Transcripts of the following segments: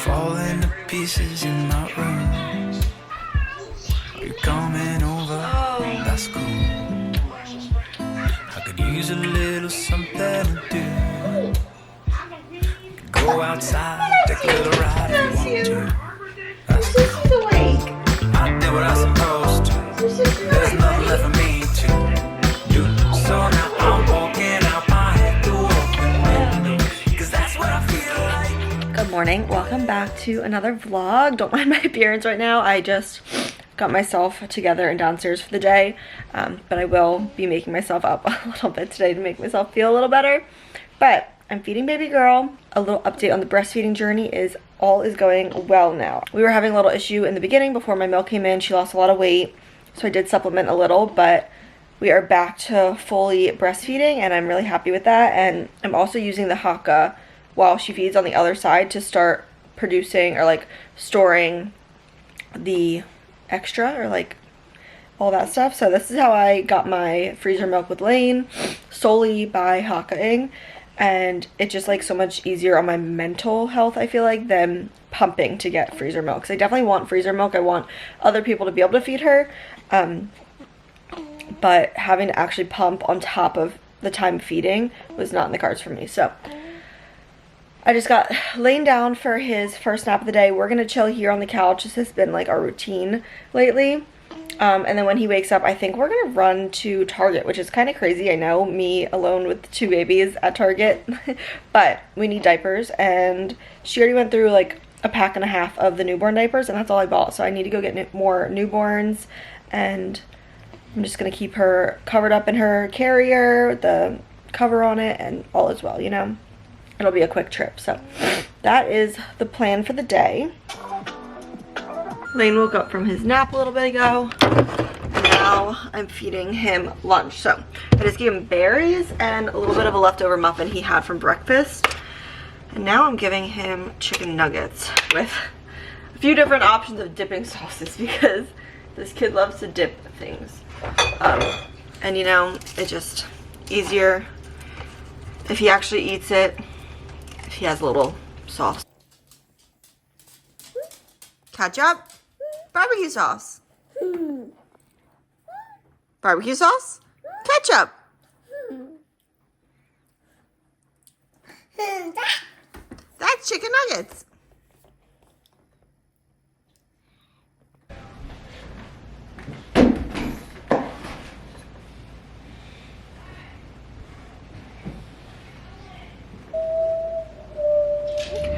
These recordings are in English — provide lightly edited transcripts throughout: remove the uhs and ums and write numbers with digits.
falling to pieces in my room. Are you coming over? That's cool. I could use a little something to do. Go outside, take a little ride if you want to. That's cool. She's awake. I did what I was supposed to. There's nothing left for me to do. So now I'm walking out my head to open window, 'cause that's what I feel like. Good morning. Welcome back to another vlog. Don't mind my appearance right now. I just got myself together and downstairs for the day, but I will be making myself up a little bit today to make myself feel a little better. But I'm feeding baby girl. A little update on the breastfeeding journey is all is going well now. We were having a little issue in the beginning before my milk came in. She lost a lot of weight, so I did supplement a little, but we are back to fully breastfeeding and I'm really happy with that. And I'm also using the Haka while she feeds on the other side to start producing or like storing the extra or like all that stuff. So this is how I got my freezer milk with Lane, solely by Hakaing. And it's just like so much easier on my mental health, I feel like, than pumping to get freezer milk. Because I definitely want freezer milk. I want other people to be able to feed her. But having to actually pump on top of the time feeding was not in the cards for me. So I just got Lane down for his first nap of the day. We're going to chill here on the couch. This has been like our routine lately. And then when he wakes up, I think we're going to run to Target, which is kind of crazy. I know, me alone with 2 babies at Target, but we need diapers. And she already went through like a pack and a half of the newborn diapers, and that's all I bought. So I need to go get more newborns, and I'm just going to keep her covered up in her carrier, with the cover on it, and all is well, you know. It'll be a quick trip. So that is the plan for the day. Lane woke up from his nap a little bit ago. Now I'm feeding him lunch. So I just gave him berries and a little bit of a leftover muffin he had from breakfast. And now I'm giving him chicken nuggets with a few different options of dipping sauces because this kid loves to dip things. And you know, it's just easier if he actually eats it, if he has a little sauce. Ketchup? Barbecue sauce. Barbecue sauce? Ketchup. That's chicken nuggets.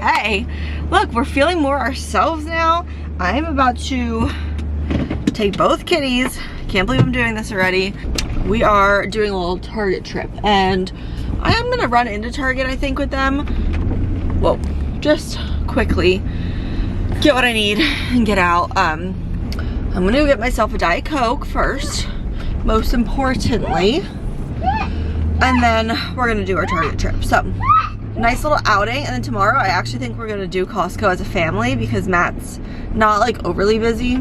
Okay, look, we're feeling more ourselves now. I'm about to take both kitties. Can't believe I'm doing this already. We are doing a little Target trip, and I am gonna run into Target, I think, with them. Well, just quickly get what I need and get out. I'm gonna go get myself a Diet Coke first, most importantly, and then we're gonna do our Target trip. So nice little outing. And then tomorrow I actually think we're gonna do Costco as a family because Matt's not like overly busy.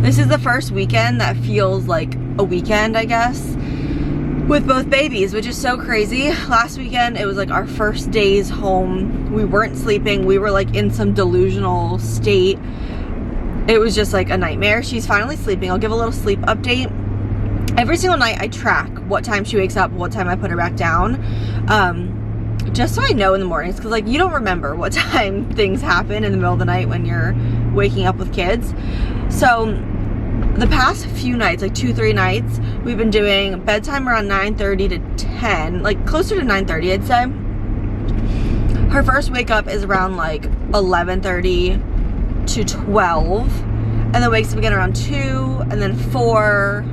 This is the first weekend that feels like a weekend, I guess, with both babies, which is so crazy. Last weekend it was like our first days home. We weren't sleeping. We were like in some delusional state. It was just like a nightmare. She's finally sleeping. I'll give a little sleep update. Every single night I track what time she wakes up, what time I put her back down. Just so I know in the mornings, because like you don't remember what time things happen in the middle of the night when you're waking up with kids. So the past few nights, like 2-3 nights, we've been doing bedtime around 9:30 to 10, like closer to 9:30 I'd say. Her first wake up is around like 11:30 to 12, and then wakes up again around 2, and then 4.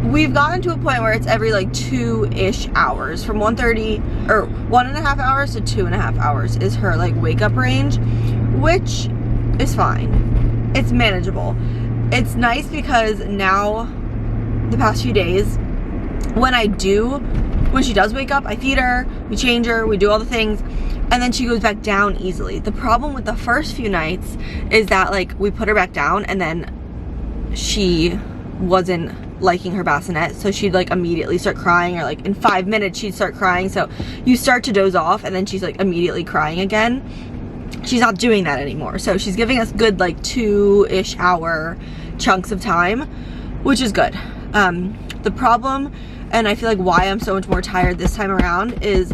We've gotten to a point where it's every like 2-ish hours, from 1:30 or 1.5 hours to 2.5 hours is her like wake up range, which is fine. It's manageable. It's nice because now the past few days when she does wake up, I feed her, we change her, we do all the things, and then she goes back down easily. The problem with the first few nights is that like we put her back down and then she wasn't liking her bassinet, so she'd like immediately start crying, or like in 5 minutes she'd start crying, so you start to doze off and then she's like immediately crying again. she's not doing that anymore. So she's giving us good like 2-ish hour chunks of time, which is good. The problem, and I feel like why I'm so much more tired this time around, is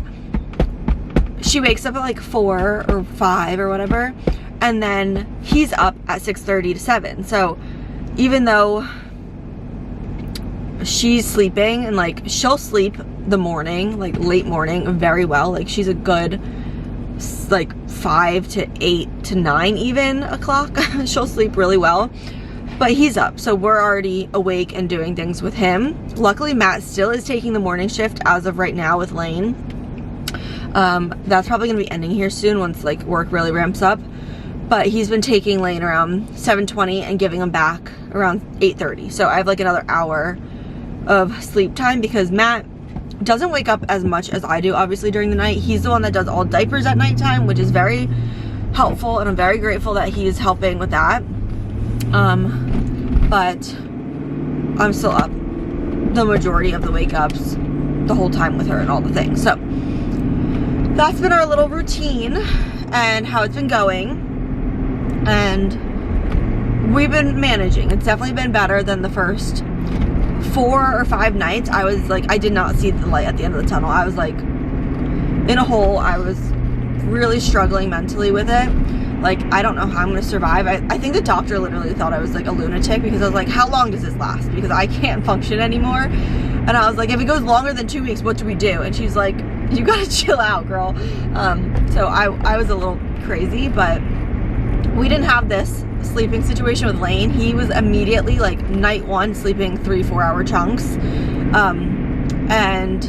she wakes up at like 4 or 5 or whatever, and then he's up at 6:30 to 7. So even though she's sleeping, and like she'll sleep the morning, like late morning, very well, like she's a good like 5 to 8 to 9 even o'clock she'll sleep really well, but he's up, so we're already awake and doing things with him. Luckily Matt still is taking the morning shift as of right now with Lane. That's probably gonna be ending here soon once like work really ramps up, but he's been taking Lane around 7:20 and giving him back around 8:30. So I have like another hour of sleep time because Matt doesn't wake up as much as I do obviously during the night. He's the one that does all diapers at nighttime, which is very helpful, and I'm very grateful that he's helping with that. But I'm still up the majority of the wake ups the whole time with her and all the things. So that's been our little routine and how it's been going, and we've been managing. It's definitely been better than the first 4 or 5 nights. I was like, I did not see the light at the end of the tunnel. I was like in a hole. I was really struggling mentally with it. Like, I don't know how I'm gonna survive. I think the doctor literally thought I was like a lunatic, because I was like, how long does this last? Because I can't function anymore. And I was like, if it goes longer than 2 weeks, what do we do? And she's like, you gotta chill out, girl. So I was a little crazy, but we didn't have this sleeping situation with Lane. He was immediately like night 1 sleeping 3-4 hour chunks, and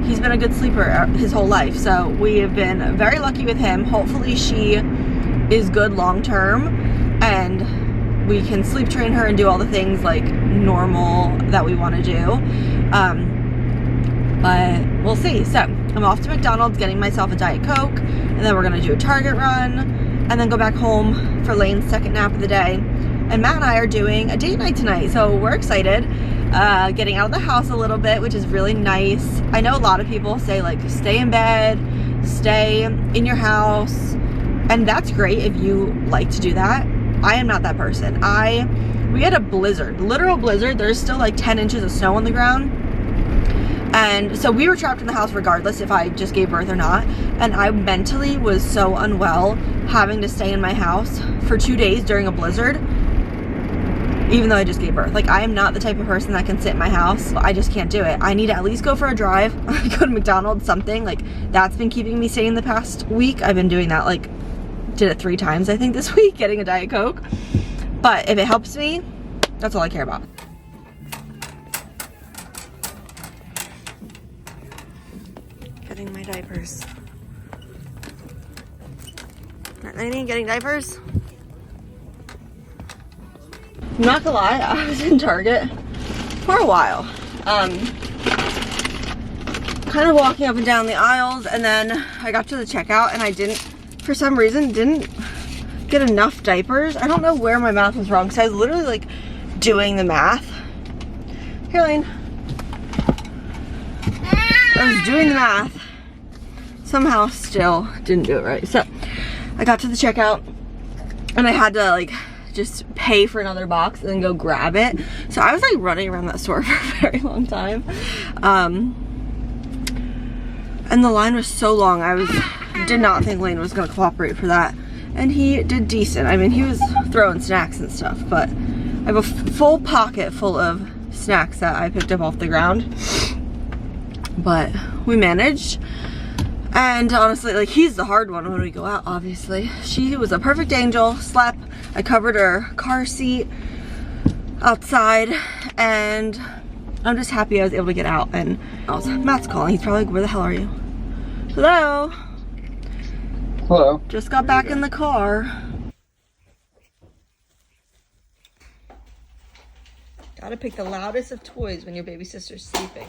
he's been a good sleeper his whole life. So we have been very lucky with him. Hopefully she is good long term, and we can sleep train her and do all the things like normal that we want to do. But we'll see. So I'm off to McDonald's getting myself a Diet Coke, and then we're gonna do a Target run, and then go back home for Lane's second nap of the day. And Matt and I are doing a date night tonight, so we're excited. Getting out of the house a little bit, which is really nice. I know a lot of people say like stay in bed, stay in your house, and that's great if you like to do that. I am not that person. We had a blizzard, literal blizzard. There's still like 10 inches of snow on the ground. And so we were trapped in the house regardless if I just gave birth or not. And I mentally was so unwell having to stay in my house for 2 days during a blizzard, even though I just gave birth. Like, I am not the type of person that can sit in my house. I just can't do it. I need to at least go for a drive, go to McDonald's, something. Like, that's been keeping me sane the past week. I've been doing that, like, did it 3 times, I think, this week, getting a Diet Coke. But if it helps me, that's all I care about. Getting my diapers. Right, Lainey, getting diapers? I'm not gonna lie, I was in Target for a while. Kind of walking up and down the aisles, and then I got to the checkout and I for some reason, didn't get enough diapers. I don't know where my math was wrong, because I was literally like doing the math. Here, Lane. I was doing the math. Somehow still didn't do it right. So I got to the checkout and I had to like just pay for another box and then go grab it. So I was like running around that store for a very long time. And the line was so long, did not think Lane was gonna cooperate for that. And he did decent. I mean, he was throwing snacks and stuff, but I have a full pocket full of snacks that I picked up off the ground. But we managed. And honestly, like, he's the hard one when we go out, obviously. She was a perfect angel, slept. I covered her car seat outside, and I'm just happy I was able to get out. And Matt's calling. He's probably like, where the hell are you? Hello? Hello. Just got back in the car. Gotta pick the loudest of toys when your baby sister's sleeping.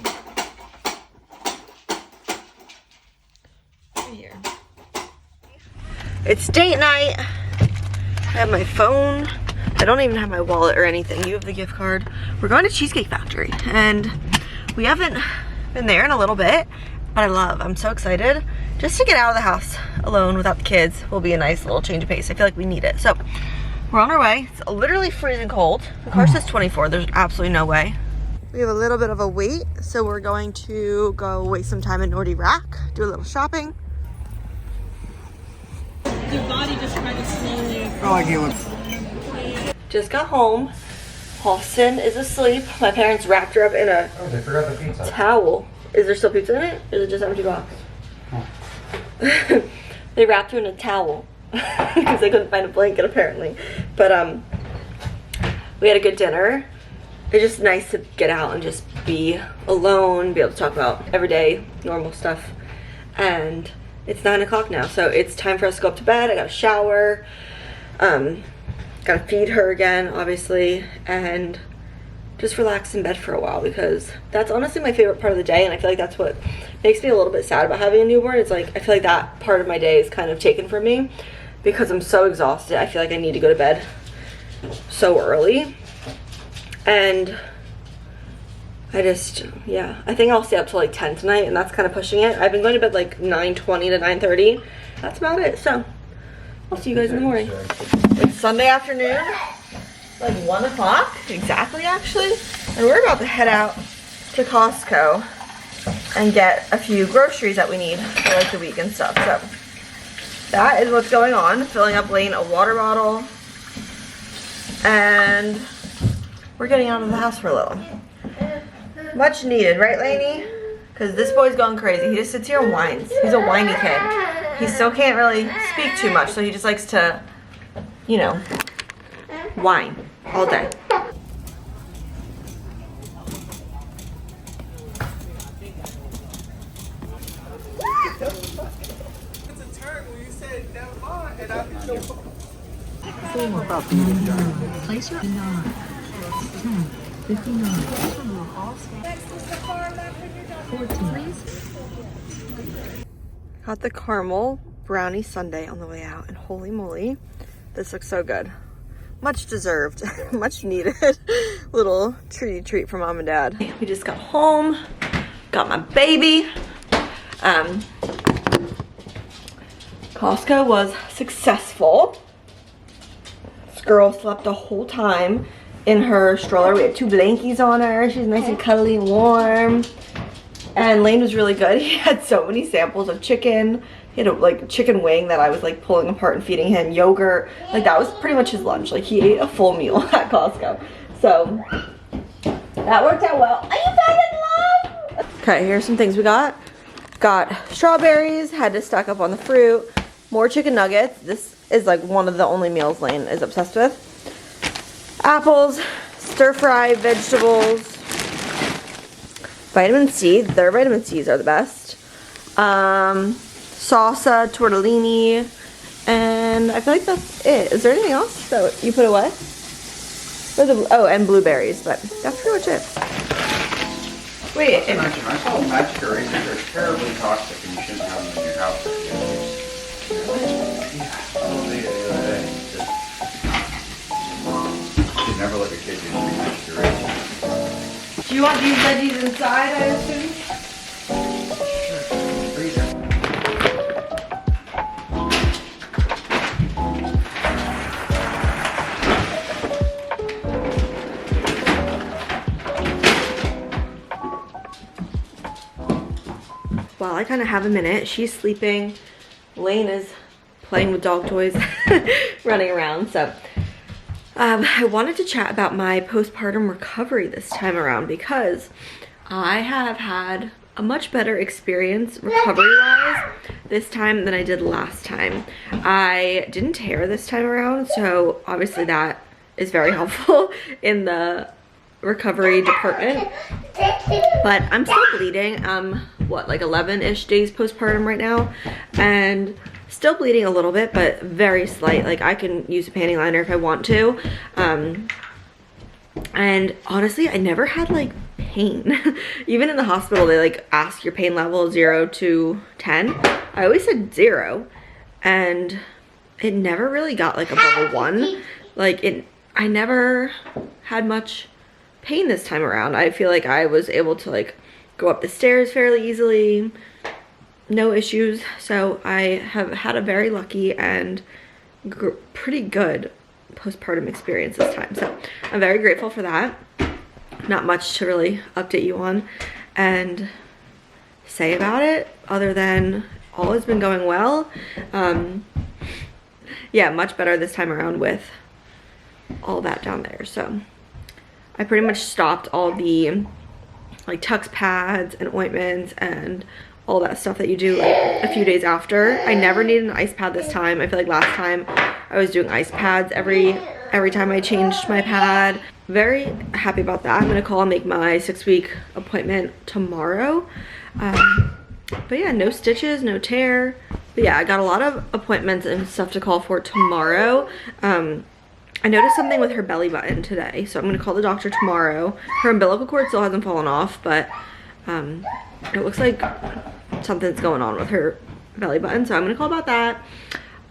Here. It's date night. I have my phone. I don't even have my wallet or anything. You have the gift card. We're going to Cheesecake Factory, and we haven't been there in a little bit, but I'm so excited. just to get out of the house alone without the kids will be a nice little change of pace. I feel like we need it. So we're on our way. It's literally freezing cold. The car says 24. There's absolutely no way. We have a little bit of a wait, so we're going to go waste some time in Nordy Rack, do a little shopping. Your body just kind of slowly. Oh, I get what. Just got home. Austin is asleep. My parents wrapped her up in a They forgot the pizza. towel. Is there still pizza in it? Or is it just empty box? Oh. They wrapped her in a towel because they couldn't find a blanket apparently. But we had a good dinner. It's just nice to get out and just be alone, be able to talk about everyday normal stuff. And it's 9 o'clock now, so it's time for us to go up to bed. I gotta shower, gotta feed her again, obviously, and just relax in bed for a while, because that's honestly my favorite part of the day. And I feel like that's what makes me a little bit sad about having a newborn. It's like I feel like that part of my day is kind of taken from me because I'm so exhausted. I feel like I need to go to bed so early. And I just, yeah, I think I'll stay up till like 10 tonight, and that's kind of pushing it. I've been going to bed like 9:20 to 9:30. That's about it. So I'll see you guys in the morning. It's Sunday afternoon, like 1 o'clock exactly, actually. And we're about to head out to Costco and get a few groceries that we need for like the week and stuff. So that is what's going on. Filling up Lane a water bottle, and we're getting out of the house for a little. Much needed, right, Lainey? Because this boy's going crazy. He just sits here and whines. He's a whiny kid. He still can't really speak too much, so he just likes to, you know, whine all day. Place your 9, 10, 59, 14. Got the caramel brownie sundae on the way out, and holy moly, this looks so good. Much deserved, much needed little treat for mom and dad. We just got home, got my baby. Costco was successful. This girl slept the whole time in her stroller. We had 2 blankies on her. She's nice and cuddly and warm. And Lane was really good. He had so many samples of chicken. He had a like chicken wing that I was like pulling apart and feeding him, yogurt. Like that was pretty much his lunch. Like he ate a full meal at Costco. So that worked out well. Are you back in love? Okay, here's some things we got. Got strawberries, had to stock up on the fruit. More chicken nuggets. This is like one of the only meals Lane is obsessed with. Apples, stir-fry vegetables, vitamin C. Their vitamin C's are the best. Salsa, tortellini, and I feel like that's it. Is there anything else that you put away? Oh, and blueberries, but that's pretty much it. Wait, I saw magic erasers. They're terribly toxic and you shouldn't have them in your house. You should never let a kid use magic erasers. do you want these veggies inside, I assume? Well, I kind of have a minute. She's sleeping. Lane is playing with dog toys, running around. So I wanted to chat about my postpartum recovery this time around, because I have had a much better experience recovery-wise this time than I did last time. I didn't tear this time around, so obviously that is very helpful in the recovery department. But I'm still bleeding. What, like 11-ish days postpartum right now, and still bleeding a little bit, but very slight. Like I can use a panty liner if I want to. And honestly, I never had like pain. Even in the hospital, they like ask your pain level 0 to 10. I always said 0, and it never really got like above a 1. Like I never had much pain this time around. I feel like I was able to like go up the stairs fairly easily. no issues. So I have had a very lucky and pretty good postpartum experience this time. So I'm very grateful for that. Not much to really update you on and say about it other than all has been going well. Yeah, much better this time around with all that down there. So I pretty much stopped all the like tux pads and ointments and all that stuff that you do like a few days after. I never needed an ice pad this time. I feel like last time I was doing ice pads every time I changed my pad. Very happy about that. I'm gonna call and make my 6-week appointment tomorrow. But yeah, no stitches, no tear. But yeah, I got a lot of appointments and stuff to call for tomorrow. I noticed something with her belly button today, so I'm gonna call the doctor tomorrow. Her umbilical cord still hasn't fallen off, but it looks like something's going on with her belly button, so I'm gonna call about that.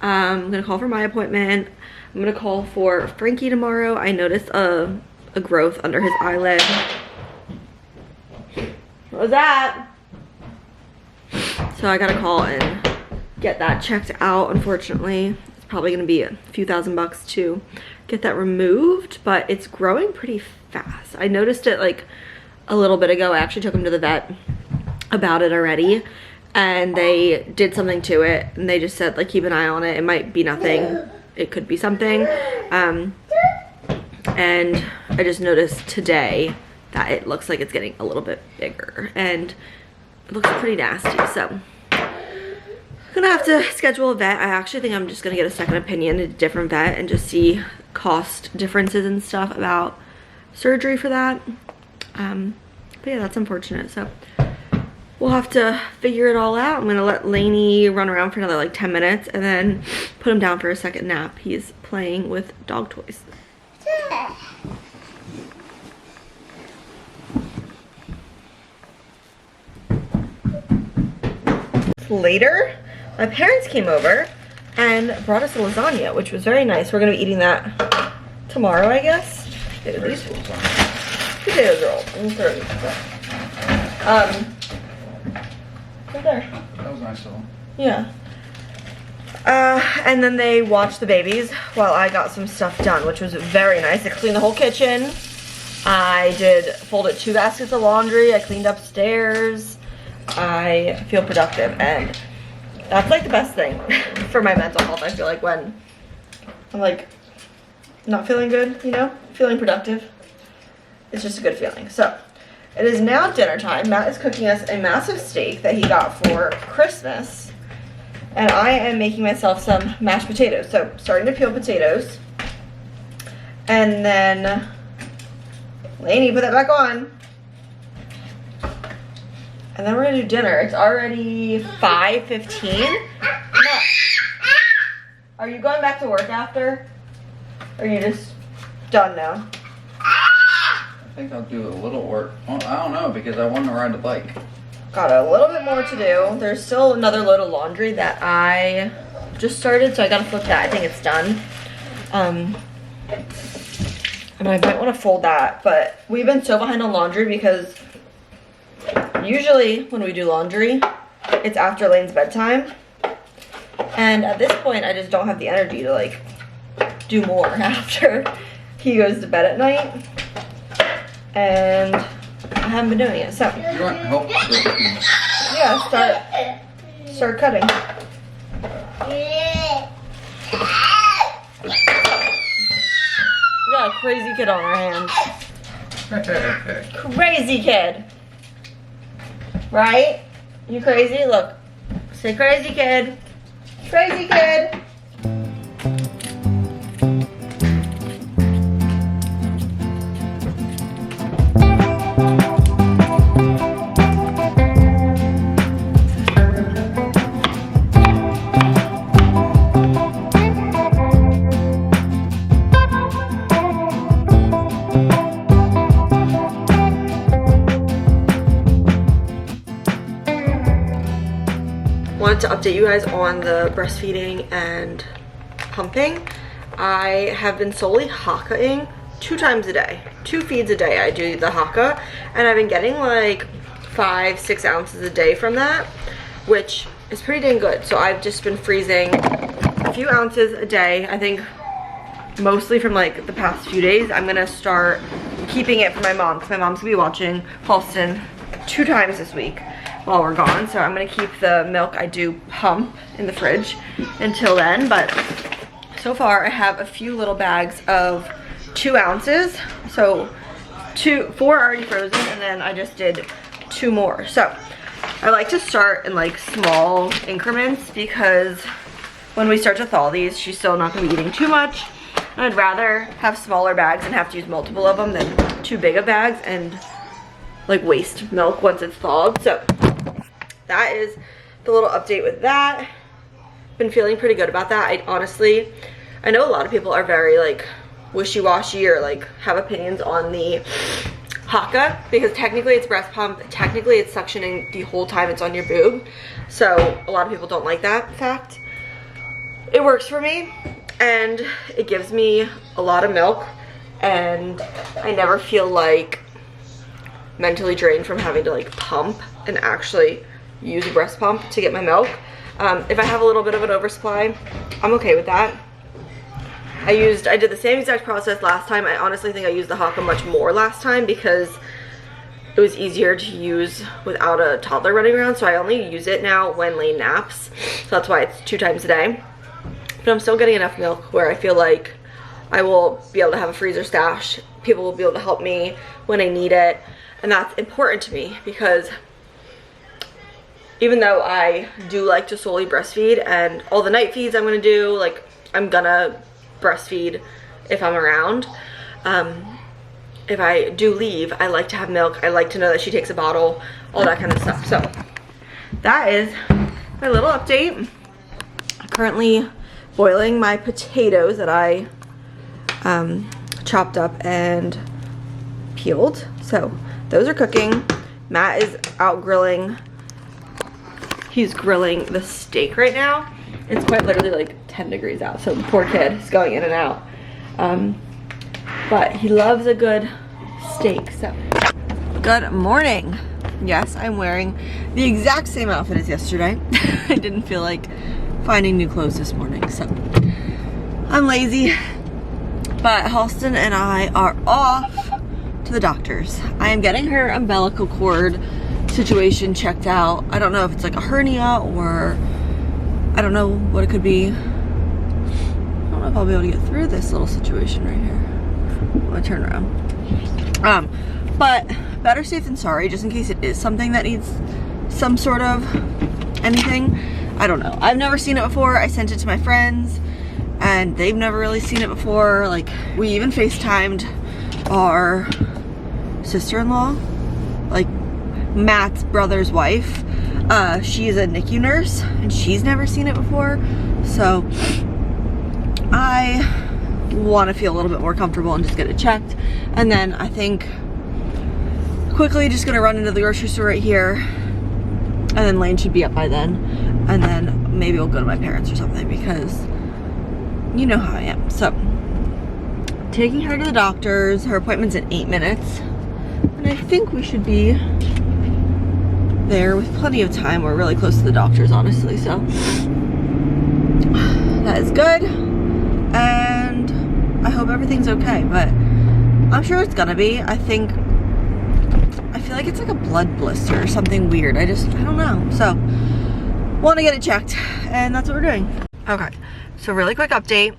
I'm gonna call for my appointment. I'm gonna call for Frankie tomorrow. I noticed a growth under his eyelid. What was that? So I gotta call and get that checked out. Unfortunately, it's probably gonna be a few $1,000 to get that removed, but it's growing pretty fast. I noticed it like a little bit ago. I actually took him to the vet about it already, and they did something to it, and they just said like keep an eye on it. It might be nothing, it could be something. And I just noticed today that it looks like it's getting a little bit bigger and it looks pretty nasty. So I'm gonna have to schedule a vet. I actually think I'm just gonna get a second opinion at a different vet and just see cost differences and stuff about surgery for that. But yeah, that's unfortunate. So we'll have to figure it all out. I'm gonna let Lainey run around for another like 10 minutes and then put him down for a second nap. He's playing with dog toys. Later, my parents came over and brought us a lasagna, which was very nice. We're gonna be eating that tomorrow, I guess. Potatoes are old. Right there. That was nice of them. Yeah. And then they watched the babies while I got some stuff done, which was very nice. I cleaned the whole kitchen. I folded 2 baskets of laundry. I cleaned upstairs. I feel productive, and that's like the best thing for my mental health. I feel like when I'm like not feeling good, you know, feeling productive, it's just a good feeling. So it is now dinner time. Matt is cooking us a massive steak that he got for Christmas, and I am making myself some mashed potatoes. So starting to peel potatoes, and then Lainey, put that back on. And then we're gonna do dinner. It's already 5:15. Are you going back to work after? Or are you just done now? I think I'll do a little work. Well, I don't know, because I want to ride the bike. Got a little bit more to do. There's still another load of laundry that I just started, so I gotta flip that. I think it's done. And I might want to fold that, but we've been so behind on laundry because usually when we do laundry, it's after Lane's bedtime. And at this point, I just don't have the energy to like do more after he goes to bed at night. And I haven't been doing it, so. You want help? Yeah, start cutting. We got a crazy kid on our hands. Crazy kid. Right? You crazy? Look. Say crazy kid. Crazy kid. Wanted to update you guys on the breastfeeding and pumping. I have been solely hakaing 2 times a day. 2 feeds a day I do the haka, and I've been getting like 5-6 ounces a day from that. which is pretty dang good. So I've just been freezing a few ounces a day. I think mostly from like the past few days. I'm gonna start keeping it for my mom, because my mom's gonna be watching Halston 2 times this week while we're gone. So I'm gonna keep the milk I do pump in the fridge until then. But so far I have a few little bags of 2 ounces. So 4 already frozen, and then I just did 2 more. So I like to start in like small increments, because when we start to thaw these, she's still not gonna be eating too much. And I'd rather have smaller bags and have to use multiple of them than too big of bags and like waste milk once it's thawed. So that is the little update with that. Been feeling pretty good about that. I know a lot of people are very like wishy-washy or like have opinions on the Haka, because technically it's breast pump, technically it's suctioning the whole time it's on your boob. So a lot of people don't like that fact. It works for me, and it gives me a lot of milk, and I never feel like mentally drained from having to like pump and actually use a breast pump to get my milk. If I have a little bit of an oversupply, I'm okay with that. I did the same exact process last time. I honestly think I used the Haka much more last time because it was easier to use without a toddler running around. So I only use it now when Lane naps. So that's why it's 2 times a day. But I'm still getting enough milk where I feel like I will be able to have a freezer stash. People will be able to help me when I need it. And that's important to me, because even though I do like to solely breastfeed, and all the night feeds I'm gonna do, like I'm gonna breastfeed if I'm around. If I do leave, I like to have milk. I like to know that she takes a bottle, all that kind of stuff. So that is my little update. I'm currently boiling my potatoes that I chopped up and peeled. So those are cooking. Matt is out grilling. He's grilling the steak right now. It's quite literally like 10 degrees out, so the poor kid is going in and out. But he loves a good steak. So good morning. Yes, I'm wearing the exact same outfit as yesterday. I didn't feel like finding new clothes this morning, so I'm lazy. But Halston and I are off to the doctor's. I am getting her umbilical cord situation checked out. I don't know if it's like a hernia or I don't know what it could be. I don't know if I'll be able to get through this little situation right here. I'm gonna turn around. But better safe than sorry, just in case it is something that needs some sort of anything. I don't know. I've never seen it before. I sent it to my friends and they've never really seen it before. Like, we even FaceTimed our sister-in-law, like Matt's brother's wife. She's a NICU nurse and she's never seen it before. So I want to feel a little bit more comfortable and just get it checked. And then I think quickly just gonna run into the grocery store right here, and then Lane should be up by then, and then maybe we'll go to my parents or something, because you know how I am. So taking her to the doctor's. Her appointment's in 8 minutes, and I think we should be there with plenty of time. We're really close to the doctor's, honestly, so that is good. And I hope everything's okay, but I'm sure it's gonna be. I feel like it's like a blood blister or something weird. I don't know. So want to get it checked, and that's what we're doing. Okay, so really quick update.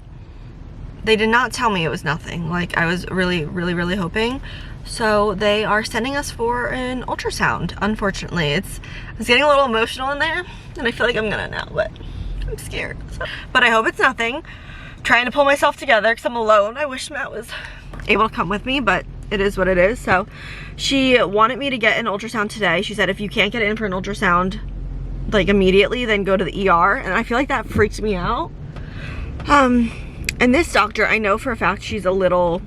They did not tell me it was nothing. Like, I was really hoping. So they are sending us for an ultrasound. Unfortunately, I was getting a little emotional in there, and I feel like I'm gonna now, but I'm scared. So, but I hope it's nothing. Trying to pull myself together because I'm alone. I wish Matt was able to come with me, but it is what it is. So she wanted me to get an ultrasound today. She said if you can't get in for an ultrasound like immediately, then go to the ER. And I feel like that freaked me out. And this doctor, I know for a fact she's a little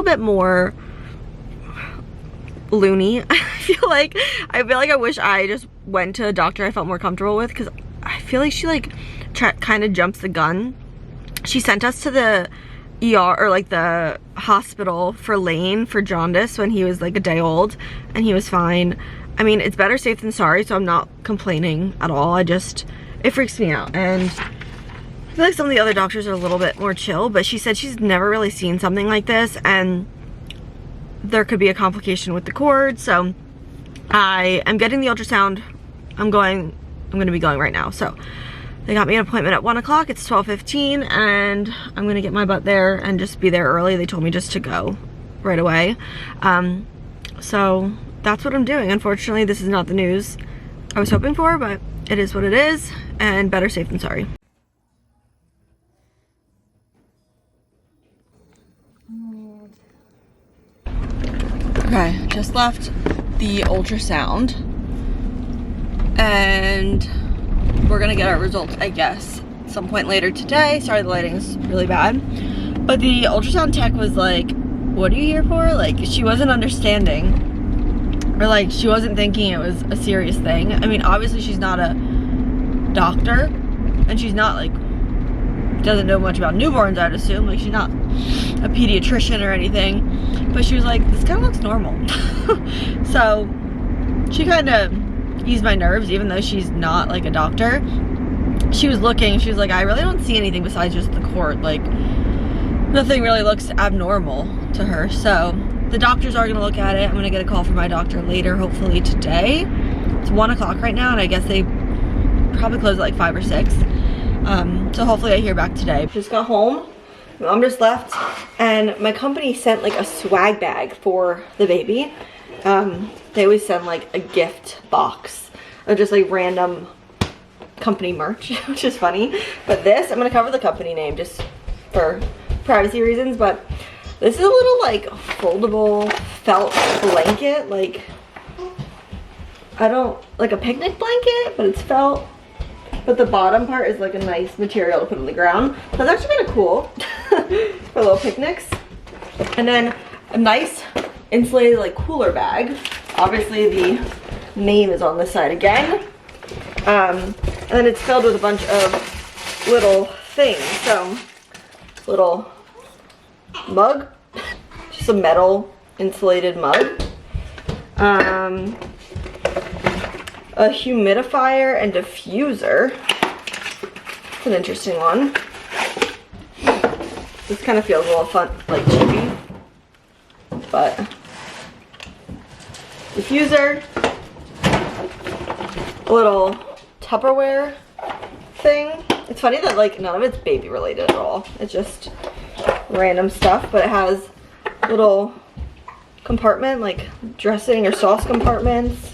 bit more loony. I feel like I wish I just went to a doctor I felt more comfortable with, because I feel like she like kind of jumps the gun. She sent us to the ER, or like the hospital, for Lane for jaundice when he was like a day old, and he was fine. I mean, it's better safe than sorry, so I'm not complaining at all. It freaks me out. And I feel like some of the other doctors are a little bit more chill, but she said she's never really seen something like this, and there could be a complication with the cord. So I am getting the ultrasound. I'm going to be going right now. So they got me an appointment at 1 o'clock. It's 12:15, and I'm going to get my butt there and just be there early. They told me just to go right away. So that's what I'm doing. Unfortunately, this is not the news I was hoping for, but it is what it is, and better safe than sorry. Okay, just left the ultrasound, and we're gonna get our results, I guess, some point later today. Sorry, the lighting's really bad, but the ultrasound tech was like, what are you here for? Like, she wasn't understanding, or like she wasn't thinking it was a serious thing. I mean, obviously she's not a doctor, and she's not like, doesn't know much about newborns, I'd assume. Like, she's not a pediatrician or anything, but she was like, this kind of looks normal. So she kind of eased my nerves, even though she's not like a doctor. She was looking, she was like, I really don't see anything besides just the cord. Like, nothing really looks abnormal to her. So the doctors are gonna look at it. I'm gonna get a call from my doctor later, hopefully today. It's 1 o'clock right now, and I guess they probably close at like 5 or 6. So hopefully I hear back today. Just got home, my mom just left, and my company sent like a swag bag for the baby. They always send like a gift box of just like random company merch, which is funny. But this, I'm gonna cover the company name just for privacy reasons, but this is a little like foldable felt blanket, like, like a picnic blanket, but it's felt. But the bottom part is like a nice material to put on the ground. So it's actually kind of cool for little picnics. And then a nice insulated like cooler bag. Obviously the name is on this side again. And then it's filled with a bunch of little things. So little mug, just a metal insulated mug. A humidifier and diffuser. It's an interesting one. This kind of feels a little fun, like cheapy, but diffuser, a little Tupperware thing. It's funny that like none of it's baby related at all. It's just random stuff, but it has a little compartment, like dressing or sauce compartments.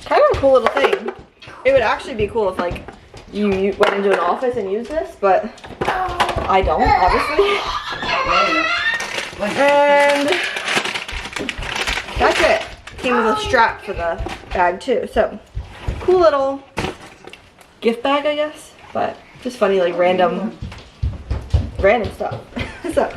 Kind of a cool little thing. It would actually be cool if like you went into an office and used this, but I don't, obviously. And that's it. Came with a strap for the bag too. So cool little gift bag, I guess, but just funny like random stuff. So